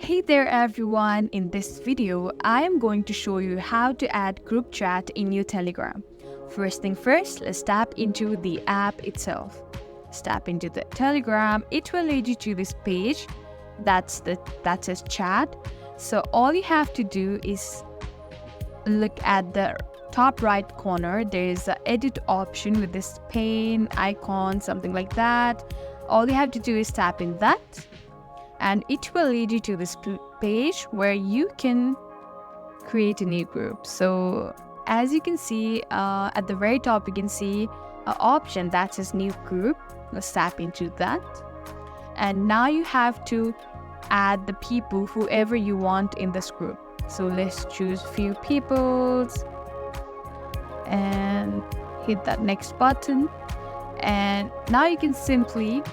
Hey there everyone, in this video I am going to show you how to add group chat in your Telegram. First thing first, let's tap into the app itself. Tap into the Telegram, it will lead you to this page that says chat. So all you have to do is look at the top right corner. There is an edit option with this pen icon, something like that. All you have to do is tap in that, and it will lead you to this page where you can create a new group. So as you can see, at the very top you can see an option that says new group. Let's tap into that, and now you have to add the people, whoever you want in this group. So let's choose few people and hit that next button, and now you can simply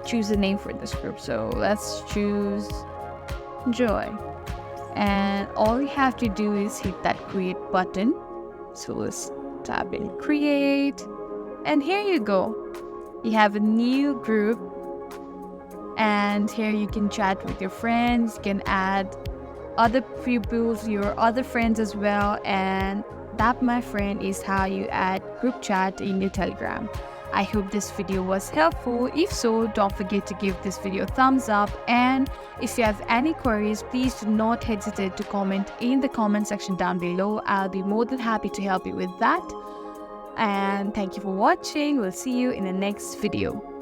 choose a name for this group. So let's choose Joy, and all you have to do is hit that create button. So let's tap in create, and here you go, you have a new group, and here you can chat with your friends. You can add other pupils, your other friends as well, and that, my friend, is how you add group chat in your Telegram. I hope this video was helpful. If so, don't forget to give this video a thumbs up, and if you have any queries, please do not hesitate to comment in the comment section down below. I'll be more than happy to help you with that. And thank you for watching. We'll see you in the next video.